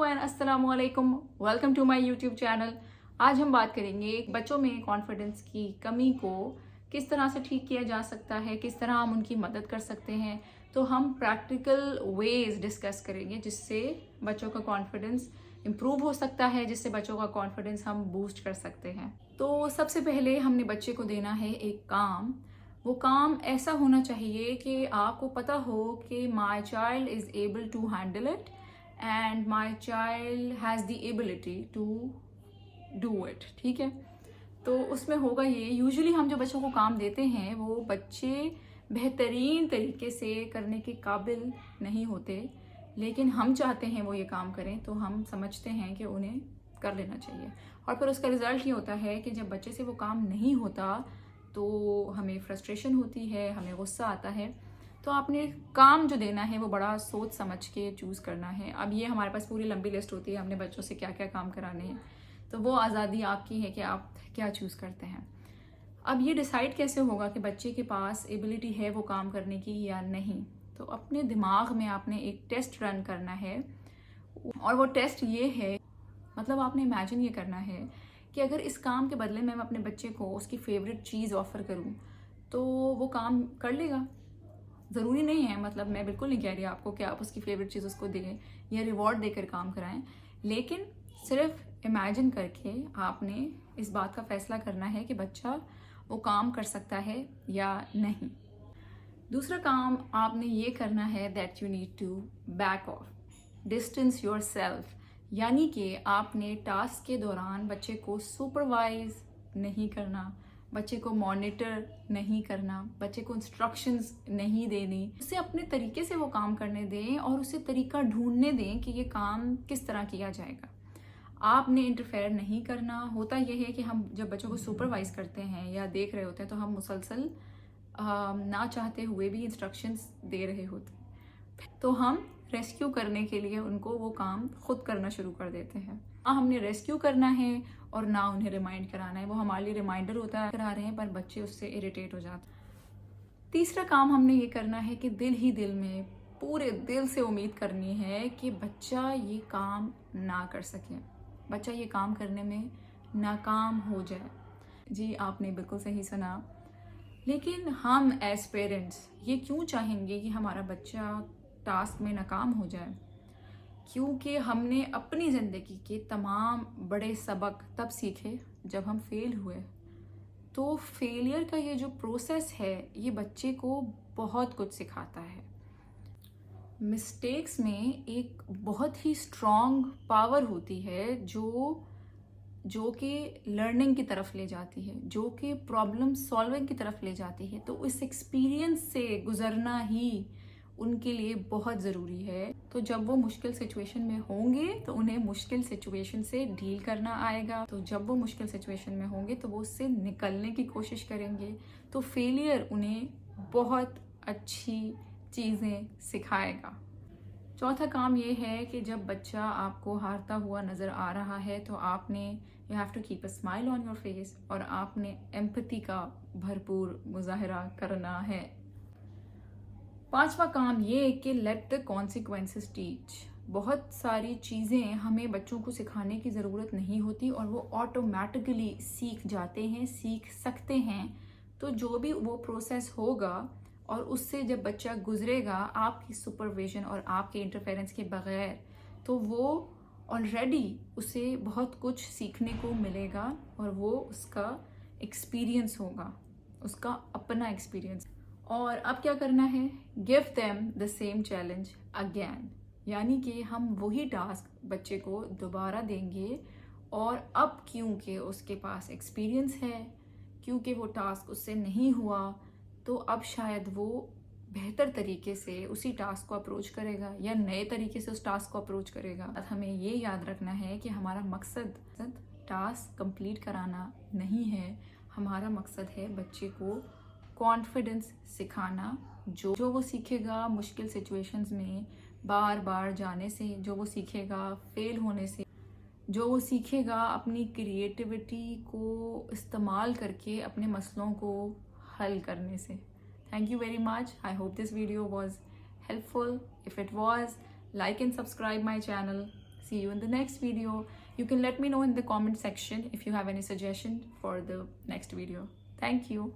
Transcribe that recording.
And अस्सलाम वालेकुम। Welcome to my YouTube channel. आज हम बात करेंगे बच्चों में कॉन्फिडेंस की कमी को किस तरह से ठीक किया जा सकता है, किस तरह हम उनकी मदद कर सकते हैं। तो हम प्रैक्टिकल वेज डिस्कस करेंगे जिससे बच्चों का कॉन्फिडेंस इम्प्रूव हो सकता है, जिससे बच्चों का कॉन्फिडेंस हम बूस्ट कर सकते हैं। तो सबसे पहले हमने बच्चे को देना है एक काम। वो काम ऐसा होना चाहिए कि आपको पता हो कि my child is able to handle it and my child has the ability to do it. ठीक है, तो उसमें होगा ये, यूजुअली हम जो बच्चों को काम देते हैं वो बच्चे बेहतरीन तरीके से करने के काबिल नहीं होते, लेकिन हम चाहते हैं वो ये काम करें, तो हम समझते हैं कि उन्हें कर लेना चाहिए। और फिर उसका रिजल्ट ये होता है कि जब बच्चे से वो काम नहीं होता तो हमें फ्रस्ट्रेशन होती है, हमें गुस्सा आता है। तो आपने काम जो देना है वो बड़ा सोच समझ के चूज़ करना है। अब ये हमारे पास पूरी लंबी लिस्ट होती है, हमने बच्चों से क्या क्या काम कराने हैं, तो वो आज़ादी आपकी है कि आप क्या चूज़ करते हैं। अब ये डिसाइड कैसे होगा कि बच्चे के पास एबिलिटी है वो काम करने की या नहीं। तो अपने दिमाग में आपने एक टेस्ट रन करना है, और वो टेस्ट ये है, मतलब आपने इमेजिन ये करना है कि अगर इस काम के बदले में मैं अपने बच्चे को उसकी फेवरेट चीज़ ऑफ़र करूं तो वो काम कर लेगा। ज़रूरी नहीं है, मतलब मैं बिल्कुल नहीं कह रही आपको कि आप उसकी फेवरेट चीज़ उसको दें या रिवॉर्ड देकर काम कराएं, लेकिन सिर्फ इमेजिन करके आपने इस बात का फैसला करना है कि बच्चा वो काम कर सकता है या नहीं। दूसरा काम आपने ये करना है that you need to back off, distance yourself, यानी कि आपने टास्क के दौरान बच्चे को सुपरवाइज नहीं करना, बच्चे को मॉनिटर नहीं करना, बच्चे को इंस्ट्रक्शंस नहीं देनी। उसे अपने तरीके से वो काम करने दें और उसे तरीका ढूंढने दें कि ये काम किस तरह किया जाएगा। आपने इंटरफेयर नहीं करना। होता यह है कि हम जब बच्चों को सुपरवाइज करते हैं या देख रहे होते हैं तो हम मुसलसल ना चाहते हुए भी इंस्ट्रक्शंस दे रहे होते हैं, तो हम रेस्क्यू करने के लिए उनको वो काम खुद करना शुरू कर देते हैं। ना हमने रेस्क्यू करना है और ना उन्हें रिमाइंड कराना है। वो हमारे लिए रिमाइंडर होता है, करा रहे हैं, पर बच्चे उससे इरिटेट हो जाते हैं। तीसरा काम हमने ये करना है कि दिल ही दिल में, पूरे दिल से उम्मीद करनी है कि बच्चा ये काम ना कर सके, बच्चा ये काम करने में नाकाम हो जाए। जी, आपने बिल्कुल सही सुना। लेकिन हम एज पेरेंट्स ये क्यों चाहेंगे कि हमारा बच्चा टास्क में नाकाम हो जाए? क्योंकि हमने अपनी ज़िंदगी के तमाम बड़े सबक तब सीखे जब हम फेल हुए। तो फेलियर का ये जो प्रोसेस है ये बच्चे को बहुत कुछ सिखाता है। मिस्टेक्स में एक बहुत ही स्ट्रॉन्ग पावर होती है जो कि लर्निंग की तरफ ले जाती है, जो कि प्रॉब्लम सॉल्विंग की तरफ ले जाती है। तो इस एक्सपीरियंस से गुजरना ही उनके लिए बहुत ज़रूरी है। तो जब वो मुश्किल सिचुएशन में होंगे तो उन्हें मुश्किल सिचुएशन से डील करना आएगा। तो जब वो मुश्किल सिचुएशन में होंगे तो वो उससे निकलने की कोशिश करेंगे। तो फेलियर उन्हें बहुत अच्छी चीज़ें सिखाएगा। चौथा काम ये है कि जब बच्चा आपको हारता हुआ नज़र आ रहा है तो आपने you have to keep a smile on your face, और आपने एम्पैथी का भरपूर मुजाहरा करना है। पांचवा काम ये कि लेट द कॉन्सिक्वेंसेस टीच। बहुत सारी चीज़ें हमें बच्चों को सिखाने की ज़रूरत नहीं होती और वो ऑटोमेटिकली सीख जाते हैं, सीख सकते हैं। तो जो भी वो प्रोसेस होगा और उससे जब बच्चा गुजरेगा आपकी सुपरविजन और आपके इंटरफेरेंस के बगैर, तो वो ऑलरेडी उसे बहुत कुछ सीखने को मिलेगा और वो उसका एक्सपीरियंस होगा, उसका अपना एक्सपीरियंस। और अब क्या करना है? Give them the same challenge again, यानी कि हम वही टास्क बच्चे को दोबारा देंगे, और अब क्योंकि उसके पास एक्सपीरियंस है, क्योंकि वो टास्क उससे नहीं हुआ, तो अब शायद वो बेहतर तरीके से उसी टास्क को अप्रोच करेगा या नए तरीके से उस टास्क को अप्रोच करेगा। हमें ये याद रखना है कि हमारा मकसद टास्क कंप्लीट कराना नहीं है, हमारा मकसद है बच्चे को कॉन्फिडेंस सिखाना। जो वो सीखेगा मुश्किल सिचुएशंस में बार बार जाने से, जो वो सीखेगा फेल होने से, जो वो सीखेगा अपनी क्रिएटिविटी को इस्तेमाल करके अपने मसलों को हल करने से। Thank you very much. I hope this video was helpful. If it was, like and subscribe my channel. see you in the next video. You can let me know in the comment section if you have any suggestion for the next video. Thank you.